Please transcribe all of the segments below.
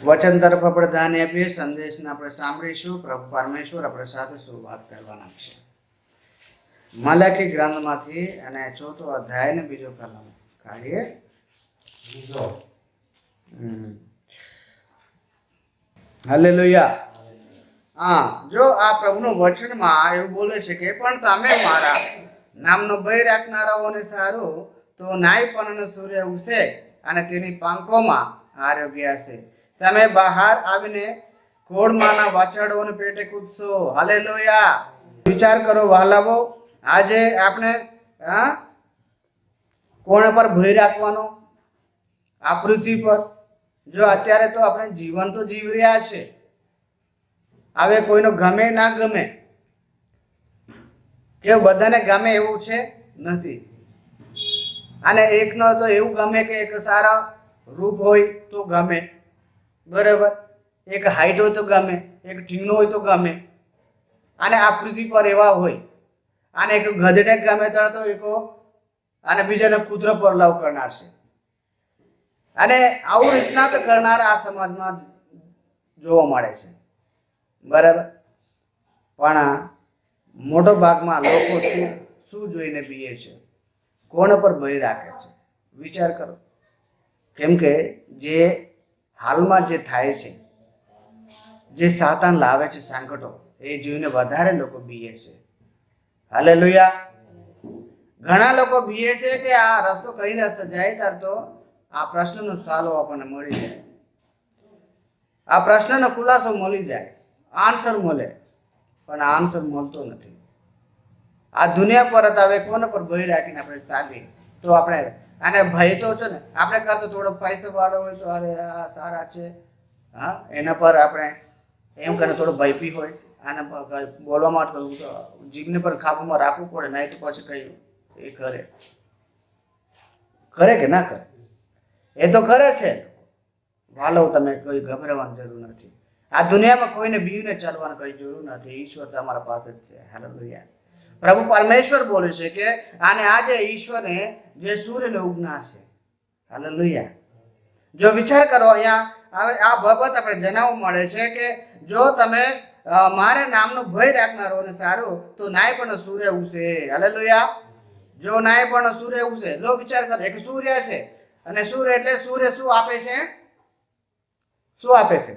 વચન તરફ આપણે ધ્યાન આપીએ. સંદેશને આપણે સાંભળીશું. પ્રભુ પરમેશ્વર આપણે સાથે શું વાત કરવાના છે. મલાકી ગ્રંથમાંથી અને 4 અધ્યાય ને 2 કલમ કાઢીએ. હાલેલુયા. હા, જો આ પ્રભુનું વચનમાં એવું બોલે છે કે પણ તમે મારા નામનો ભય રાખનારાઓને સારું તો નાયપણનો સૂર્ય ઉગશે અને તેની પાંખોમાં આરોગ્ય હશે. તમે બહાર આવીને ઘોડમાંના વાછરડોને પેટે કૂદશો. હાલેલુયા. વિચાર કરો વહાલાઓ, આજે આપણે કોણ પર ભય રાખવાનો? આ પૃથ્વી પર. જો અત્યારે તો આપણે જીવન તો જીવી રહ્યા છે. હવે કોઈનો ગમે ના ગમે કે બધાને ગમે એવું છે નથી. અને એકનો તો એવું ગમે કે એક સારા રૂપ હોય તો ગમે, બરાબર, એક હાઈટ હોય તો ગમે, એક ઢીંગનો હોય તો ગમે. અને આ પૃથ્વી પર એવા હોય. અને એક ગધેડે ગમે તો એક અને બીજાને કૂતરો પર લવ કરનાર છે. અને આવું રીતના તો કરનાર આ સમાજમાં જોવા મળે છે, બરાબર. પણ મોટો ભાગમાં લોકો શું જોઈને બીએ છે? કોણ પર ભય રાખે છે? વિચાર કરો. કેમ કે જે હાલમાં જે થાય છે, જે સાતાન લાવે છે સંકટો, એ જોઈને વધારે લોકો બીએ છે. હાલેલુયા. ઘણા લોકો બીએ છે કે આ રસ્તો કઈ રસ્તે જાય ત્યારે તો આ પ્રશ્નનો સવાલો આપણને મળી જાય, આ પ્રશ્નનો ખુલાસો મળી જાય, આન્સર મળે. પણ આ આન્સર મળતો નથી. આ દુનિયા પર હવે કોના પર ભય રાખીને આપણે ચાલીએ તો આપણે, અને ભય તો છે ને આપણે કરતો થોડો પૈસા વાળો હોય તો અરે આ સારા છે, હા, એના પર આપણે એમ કરીને થોડો ભય બી હોય. અને બોલવા માટે તો જીભને પર કાબુમાં રાખવું પડે, નહીં તો પછી કઈ એ કરે કે ના કરે? એ તો કરે છે. વાલો, તમે કોઈ ગભરાવાની જરૂર નથી. આ દુનિયામાં કોઈને બીવીને ચાલવાની કઈ જરૂર નથી. ઈશ્વર તમારા પાસે જ છે. હાલેલુયા. પ્રભુ પરમેશ્વર બોલે છે કે અને આજે ઈશ્વરે જે સૂર્યને ઉગનાર છે. હાલેલુયા. જો વિચાર કરો, અહીંયા હવે આ બાબત આપણે જણાવવા મળે છે કે જો તમે મારા નામનો ભય રાખનારોને સારું તો નાયપણનો સૂર્ય ઉગશે. હાલેલુયા. જો નાયપણનો સૂર્ય ઉગશે, લો વિચાર કરો, એક સૂર્ય છે. અને સૂર્ય એટલે સૂર્ય શું આપે છે? શું આપે છે?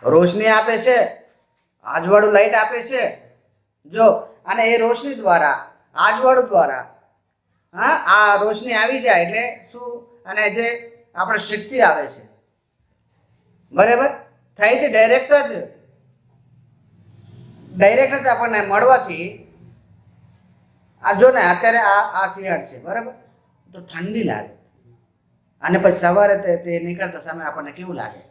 રોશની આપે છે, આજવાળું લાઈટ આપે છે. જો અને એ રોશની દ્વારા, આજવાળું દ્વારા, હા, આ રોશની આવી જાય એટલે શું? અને જે આપણે શક્તિ આવે છે, બરાબર, થઈ છે ડાયરેક્ટ જ આપણને મળવાથી. આ જો ને અત્યારે આ શિયાળ છે, બરાબર, તો ઠંડી લાગે. અને પછી સવારે તે નીકળતા સમય આપણને કેવું લાગે?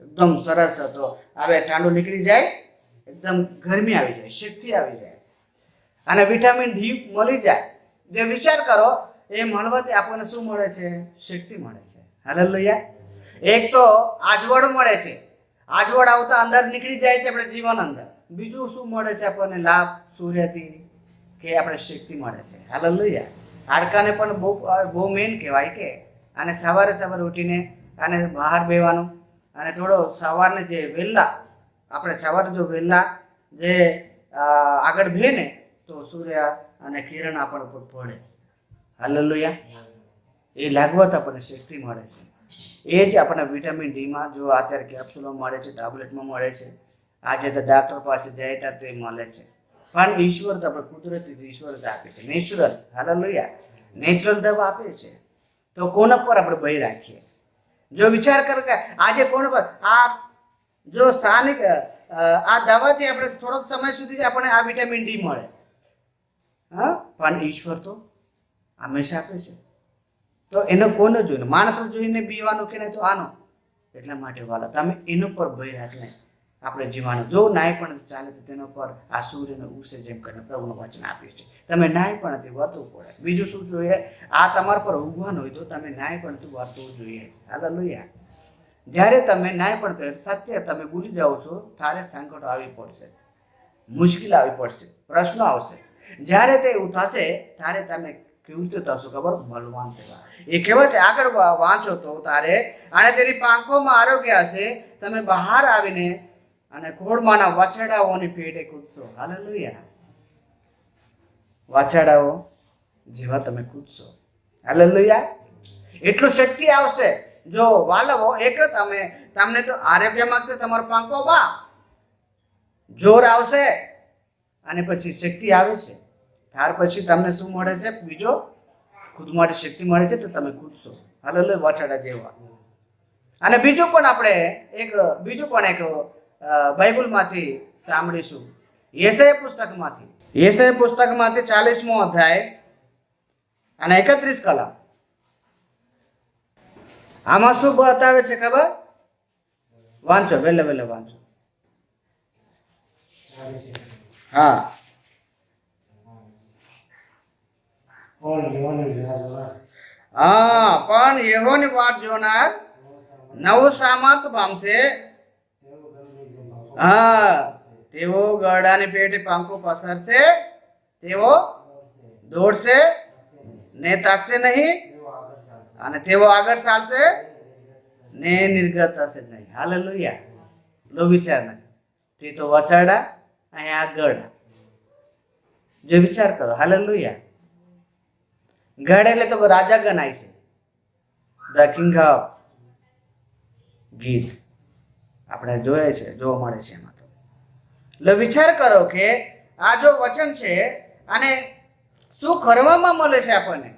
એકદમ સરસ હતો. હવે ઠંડુ નીકળી જાય, એકદમ ગરમી આવી જાય, શક્તિ આવી જાય, અને વિટામિન ડી મળી જાય. જે વિચાર કરો, એ મળવાથી આપણને શું મળે છે? શક્તિ મળે છે. હાલેલુયા. એક તો આજવડ મળે છે. આજવડ આવતા અંદર નીકળી જાય છે આપણે જીવન અંદર. બીજું શું મળે છે આપણને લાભ સૂર્યથી? કે આપણે શક્તિ મળે છે. હાલેલુયા. હાડકાને પણ બહુ મેન કહેવાય કે. અને સવારે ઉઠીને અને બહાર બેવાનું, અને થોડો સવારને જે વહેલા આપણે સવારે જો વહેલા જે આગળ બે ને તો સૂર્ય અને કિરણ આપણ ઉપર પડે. હાલેલુયા. એ લાગવત આપણને શક્તિ મળે છે. એ જ આપણને વિટામિન ડીમાં જો અત્યારે કેપ્સ્યુલો મળે છે, ટેબ્લેટમાં મળે છે. આજે તો ડાક્ટર પાસે જાય ત્યારે તે મળે છે. પણ ઈશ્વર તો આપણે કુદરતી ઈશ્વર જ આપે છે, નેચરલ. હાલેલુયા. નેચરલ દવા આપે છે. તો કોના પર આપણે ભય રાખીએ? જો વિચાર કર કે આજે કોણ પર આ જો સ્થાનિક આ દવાથી આપણે થોડોક સમય સુધી આપણને આ વિટામિન ડી મળે, હા, પણ ઈશ્વર તો હંમેશા આપે છે. તો એનો કોને જોઈને? માણસો જોઈને બીવાનું કે નહીં તો આનો. એટલા માટે વાલા, તમે એનો પર ભય રાખીને આપણે જીવાનું. જો નાય પણ ચાલે તો તેનો પર આ સૂર્યનો ઉગશે જેમ કરીને પ્રભુનું વચન આપ્યું છે. તમે નાય પણથી વર્તવું પડે. બીજું શું જોઈએ? આ તમારા પર ઉગવાનું હોય તો તમે નાય પણથી વર્તવું જોઈએ. હાલેલુયા. જ્યારે તમે નાય પણ સત્ય તમે ભૂલી જાઓ છો, ત્યારે સંકટ આવી પડશે, મુશ્કેલ આવી પડશે, પ્રશ્નો આવશે. જ્યારે તે એવું થશે ત્યારે તમે કેવી રીતે થશું ખબર? બલવાન થવા. એ કહેવાય છે, આગળ વાંચો તો તારે, અને તેની પાંખોમાં આરોગ્ય હશે, તમે બહાર આવીને અને ઘોડમાંના વાછરડાઓની પેટે કૂદશો. હાલેલુયા. વાછરડાઓ જેવા તમે કૂદશો. હાલેલુયા. એટલું શક્તિ આવશે. જો વાલવો એક તમને તો આરોગ્ય માંગશે, તમારા પાંખોમાં જોર આવશે, અને પછી શક્તિ આવે છે. ત્યાર પછી તમને શું મળે છે? બીજો ખુદ માટે શક્તિ મળે છે, તો તમે કૂદશો. હાલેલુયા. વાછરડા જેવા. અને બીજું પણ એક બાઇબલમાંથી સાંભળીશું. યેસાયા પુસ્તકમાંથી 40મો અધ્યાય અને 31 કલમ. આમાં શું બતાવે છે ખબર? વાંચો, વહેલે વાંચો. હા. પણ યહોવાની વાટ જોનાર નવું સામર્થ પામશે. હા, તેઓ ગરડાની પેટે પાંખો પસરશે, તેઓ દોડશે ને તાકશે નહીં, અને તેઓ આગળ ચાલશે ને નિર્ગત થશે નહીં. હાલેલુયા. લો વિચાર નહીં. તે તો વછરડા, અહીંયા ગરડા. જો વિચાર કરો. હાલેલુયા. ગઢ એટલે તો રાજા ગણાય છે. ધ કિંગ ઓફ ગીર આપણે જોઈએ છે, જોવા મળે છે એમાં. તો એટલે વિચાર કરો કે આ જો વચન છે, અને શું કરવામાં મળે છે આપણને?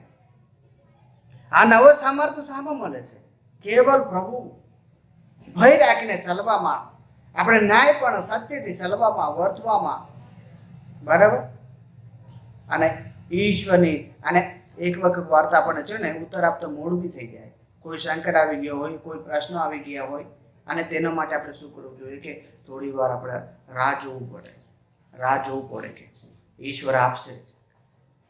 આ નવો સામર્થ્ય શામાં મળે છે? કેવલ પ્રભુ ભય રાખીને ચાલવામાં, આપણે ન્યાય પણ સત્યથી ચાલવામાં, વર્તવામાં. બરાબર. અને ઈશ્વરની અને એક વખત વાર્તા આપણને જોઈએ ને, ઉત્તર આપતો મોડું બી થઈ જાય. કોઈ સંકટ આવી ગયો હોય, કોઈ પ્રશ્નો આવી ગયા હોય, અને તેના માટે આપણે શું કરવું જોઈએ? કે થોડી વાર આપણે રાહ જોવું પડે કે ઈશ્વર આપશે.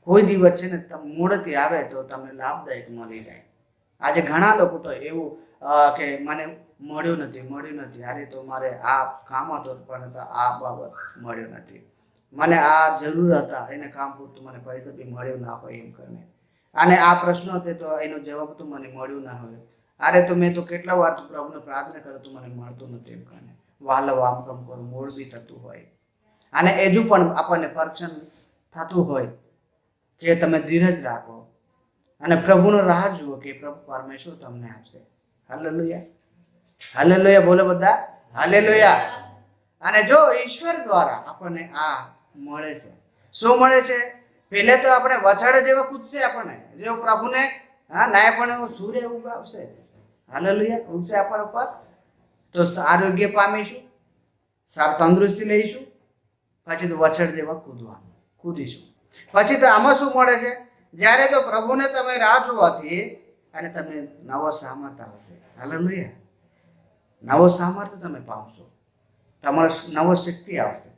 કોઈ દિવસ છે ને મોડેથી આવે તો તમને લાભદાયક મળી જાય. આજે ઘણા લોકો તો એવું કે મને મળ્યું નથી, અરે તો મારે આ કામ હતો પણ આ બાબત મળ્યો નથી, મને આ જરૂર હતા એને કામ પૂરતું મને પૈસા બી મળ્યું ના હોય એમ કરીને, અને આ પ્રશ્નો હતો તો એનો જવાબ તો મને મળ્યું ના હોય, અરે તો મેં તો કેટલા વાર પ્રભુને પ્રાર્થના કરું તો મને મળતું નથી એમ કરીને વાલવ આમ કામ કરું, મોડ બી થતું હોય. અને હજુ પણ આપણને પરીક્ષણ થતું હોય કે તમે ધીરજ રાખો અને પ્રભુનો રાહ જુઓ કે પ્રભુ પરમેશ્વર તમને આપશે. હાલેલુયા. હાલેલુયા બોલો બધા. હાલેલુયા. અને જો ઈશ્વર દ્વારા આપણને આ મળે છે, શું મળે છે? પહેલે તો આપણે વછાડે જેવા કૂદશે, આપણને જો પ્રભુને નાય પણ સૂર્ય ઉગાવશે. હાલેલુયા. ઉગશે આપણા ઉપર તો આરોગ્ય પામીશું, સારી તંદુરસ્તી લઈશું, પછી તો વછડ જેવા કૂદીશું. પછી તો આમાં શું મળે છે? જ્યારે તો પ્રભુને તમે રાહ જોવાથી અને તમને નવો સામર્થ આવશે. હાલેલુયા. નવો સામર્થ તમે પામશો, તમારો નવો શક્તિ આવશે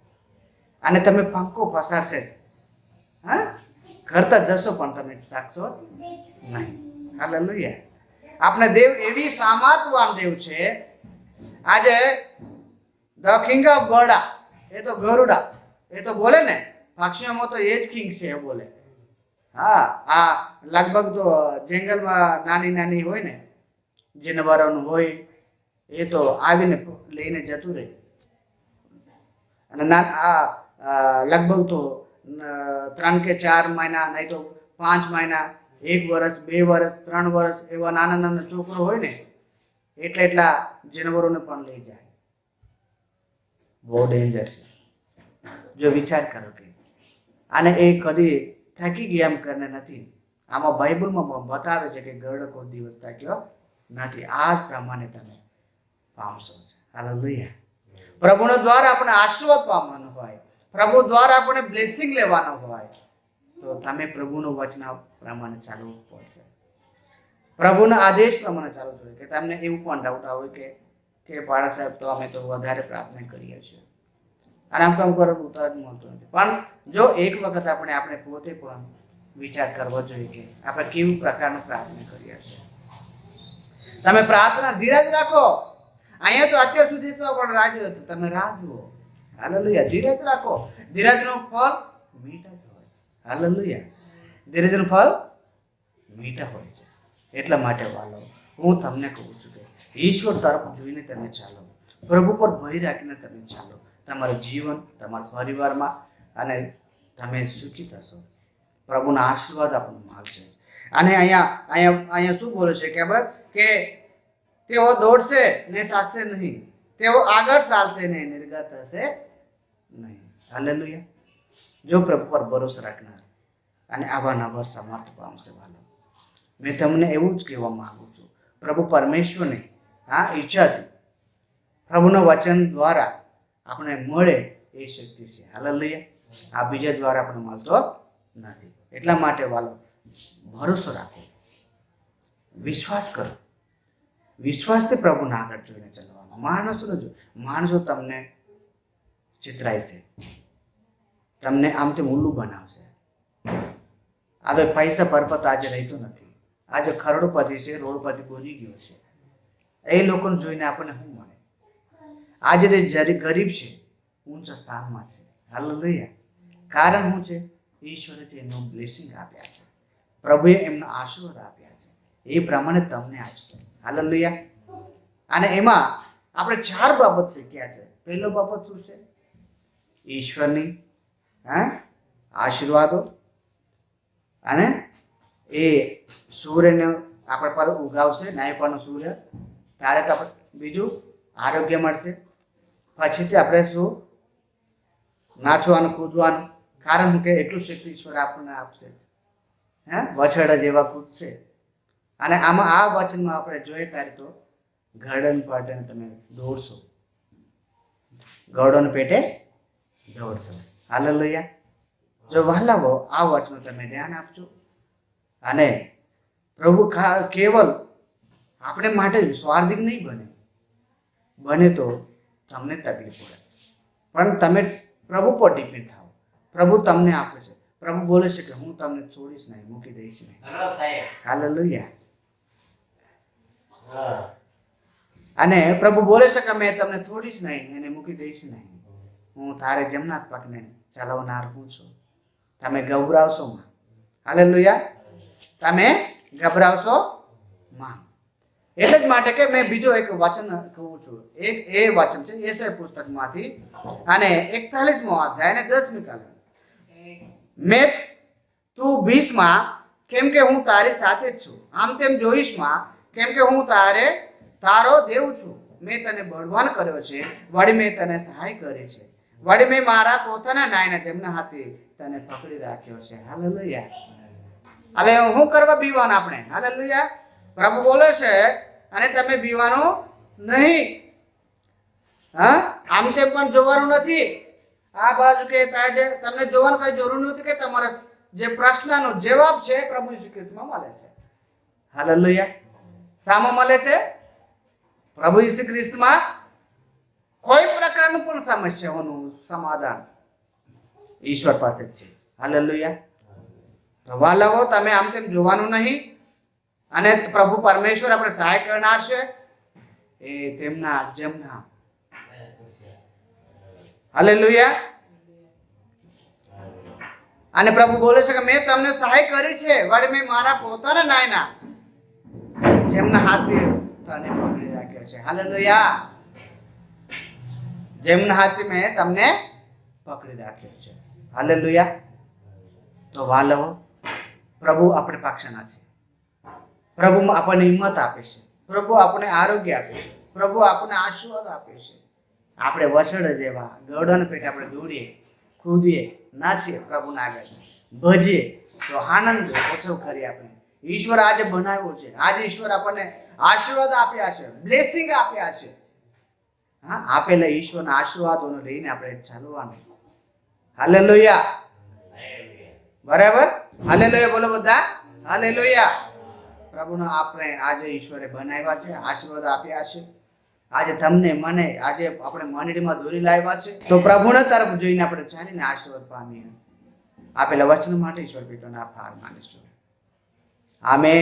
અને તમે પાંખો પસારશે. કરતા જશો પણ તમે થાકશો નહીં. હાલેલુયા. આપણે દેવ એવી સામર્થવાન દેવ છે. આજે ધ કિંગ ઓફ ગોડા, એ તો ગરુડા, એ તો બોલે ને પક્ષીઓમાં તો એ જ કિંગ છે એ બોલે. હા, આ લગભગ તો જંગલમાં નાની હોય ને જાનવરોનું હોય, એ તો આવીને લઈને જતું રહે. અને આ લગભગ તો 3 કે 4 મહિના, નહીં તો 5 મહિના, 1 વર્ષ, 2 વર્ષ, 3 વર્ષ એવા નાના છોકરો હોય ને એટલા જાનવરોને પણ લઈ જાય. બહુ ડેન્જર છે. જો વિચાર કરો કે આને એ કદી થાકી ગયા એમ કરીને નથી. આમાં બાઇબલમાં બતાવે છે કે ગરડો કોઈ દિવસ થાક્યો નથી. આ જ પ્રમાણે તમે પામશો. હાલેલુયા. પ્રભુનો દ્વારા આપણે આશીર્વાદ પામવાનો હોય, પ્રભુ દ્વારા આપણે બ્લેસિંગ લેવાનો હોય, તો તમે પ્રભુનું વચન પ્રમાણે ચાલવું પડશે. પ્રભુના આદેશ પ્રમાણે ચાલવું જોઈએ. કે તમને એવું પણ ડાઉટ આવે કે બાળક સાહેબ તો અમે તો વધારે પ્રાર્થના કરીએ છીએ અને આમ કામ કરવું ઉત્તર જ મળતું નથી. પણ જો એક વખત આપણે પોતે પણ વિચાર કરવો જોઈએ કે આપણે કેવું પ્રકારનું પ્રાર્થના કરીએ છીએ. તમે પ્રાર્થના ધીરજ રાખો. અહીંયા તો અત્યાર સુધી તો પણ રાહ જોયો, તમે રાહ જુઓ. હાલેલુયા. ધીરજ રાખો. ધીરજનું ફળ મીઠા જ હોય. હાલેલુયા. ધીરજનું ફળ મીઠા હોય છે. એટલા માટે વાલો હું તમને કહું છું કે ઈશ્વર તરફ જોઈને તમે ચાલો, પ્રભુ પર ભય રાખીને તમે ચાલો, તમારું જીવન તમારા પરિવારમાં અને તમે સુખી થશો. પ્રભુના આશીર્વાદ આપણને મળશે. અને અહીંયા શું બોલે છે ખબર કે તેઓ દોડશે ને સાચશે નહીં, તેઓ આગળ ચાલશે ને નિર્ગત હશે નહીં. હાલેલુયા. જો પ્રભુ પર ભરોસો રાખનાર અને આવા સમર્થ પામશે. વાલો મેં તમને એવું જ કહેવા માંગુ છું, પ્રભુ પરમેશ્વરને ઈચ્છાથી પ્રભુના વચન દ્વારા આપણે મળે એ શક્તિ છે. હાલેલુયા. આ બીજા દ્વારા આપણે મળતો નથી. એટલા માટે વાલો ભરોસો રાખો, વિશ્વાસ કરો, વિશ્વાસથી પ્રભુને આગળ જોઈને ચાલવાનો. માણસો તમને ચિતરાય છે, તમને આમ તેમ ઉલ્લું બનાવશે. હવે પૈસા પરપત આજે રહેતો નથી. આજે ખરડોપતિ છે, રોડપતિ બની ગયો છે. એ લોકોને જોઈને આપણને શું મળે? આજે તે ગરીબ છે, ઊંચા સ્થાનમાં છે. હાલેલુયા. કારણ શું છે? ઈશ્વરે એમનું બ્લેસિંગ આપ્યા છે, પ્રભુએ એમનો આશીર્વાદ આપ્યા છે. એ પ્રમાણે તમને આપશે. હાલેલુયા. અને એમાં આપણે 4 બાબત શીખ્યા છે. પહેલો બાબત શું છે? ઈશ્વરની આશીર્વાદો, અને એ સૂર્યને આપણા પર ઉગાવશે, ન્યાયપણનો સૂર્ય. ત્યારે તો આપણે બીજું આરોગ્ય મળશે. પછીથી આપણે શું? નાચવાનું, કૂદવાનું. કારણ કે એટલું શક્તિ ઈશ્વર આપણને આપશે. વછડા જેવા કૂદશે. અને આમાં આ વચનમાં આપણે જોઈએ ત્યારે તો ગરડન પાટે તમે દોડશો, ગરડન પેટે દોડશો. હાલેલુયા. જો વહાલાઓ આ વચનો તમે ધ્યાન આપજો. અને પ્રભુ કેવલ આપણે માટે સ્વાર્થિક નહીં બને તો તમને તકલીફ પડે, પણ તમે પ્રભુ પર ડિપેન્ડ થાઓ. પ્રભુ તમને આપે છે. પ્રભુ બોલે છે કે હું તમને છોડીશ નહીં, મૂકી દઈશ નહીં. હાલેલુયા. અને પ્રભુ બોલે છે કે મેં તમને છોડીશ નહીં અને મૂકી દઈશ નહીં. હું તારે જમનાથ પાકને ચલાવનાર હું છું. તમે ગભરાવશો માં. હાલેલુયા. તમે ગભરાવશો માં. એટલે જ માટે કે મેં બીજો એક વચન કહું છું. એ વચન છે યશાયા પુસ્તકમાંથી, અને 41મો અધ્યાય અને 10મી કલમ. મેં તું ભીષમાં કેમ કે હું તારી સાથે જ છું, આમ તેમ જોઈશમાં કેમ કે હું તારો દેવ છું. મેં તને બળવાન કર્યો છે, વળી મેં તને સહાય કરી છે, વળી મેં મારા પોતાના ન્યાયના જમણા હાથે તને પકડી રાખ્યો છે. હાલેલુયા. હવે હું કરવા બીવાનું આપણે? હાલેલુયા. પ્રભુ બોલે છે અને તમે બીવાનું નહીં. આમ તેમ પણ જોવાનું નથી. આ બાજુ કે તમને જોવાનું કઈ જરૂર નથી કે તમારા જે પ્રશ્નનો જવાબ છે પ્રભુ ઈસુ ખ્રિસ્તમાં મળે છે. હાલેલુયા. શામાં મળે છે? પ્રભુ ઈસુ ખ્રિસ્તમાં. કોઈ પ્રકારનું પણ સમસ્યાઓનું સમાધાન ઈશ્વર પાસે જ છે. હાલેલુયા. તો વાલાઓ તમે આમ તેમ જોવાનું નહીં. અને પ્રભુ પરમેશ્વર આપણે સહાય કરનાર છે. એ તેમના જમના. હાલેલુયા. અને પ્રભુ બોલે છે કે મેં તમને સહાય કરી છે, વળી મેં મારા પોતાના ન્યાયના જેમના હાથે તને પકડી રાખ્યો છે. હાલેલુયા. જેમના હાથે મેં તમને પકડી રાખ્યો છે. હાલેલુયા. તો વાલો પ્રભુ આપણે પક્ષના છે. પ્રભુ આપણને હિંમત આપે છે. પ્રભુ આપણને આરોગ્ય આપે છે. પ્રભુ આપણને આશીર્વાદ આપે છે. આપણે વસડ જેવા ગરડન પેટ આપણે દોડીએ, કૂદીએ, નાચીએ, પ્રભુના આગળ ભજીએ તો આનંદ ઓછો કરીએ. આપણે ઈશ્વર આજે બનાવ્યો છે. આજે ઈશ્વર આપણને આશીર્વાદ આપ્યા છે, બ્લેસિંગ આપ્યા છે. આપેલા ઈશ્વરના આશીર્વાદોને લઈને આપણે ચાલવાનું. હાલેલુયા. બરાબર. હાલેલુયા બોલો બધા. હાલેલુયા. પ્રભુનો આપણે આજે ઈશ્વરે બનાવ્યા છે, આશીર્વાદ આપ્યા છે. આજે તમને મને આજે આપણે મંડળીમાં દોરી લાવ્યા છે. તો પ્રભુના તરફ જોઈને આપણે ચાલીને આશીર્વાદ પામીએ. આપેલા વચન માટે ઈશ્વર પિતાનો આભાર માનીશું. આમેન.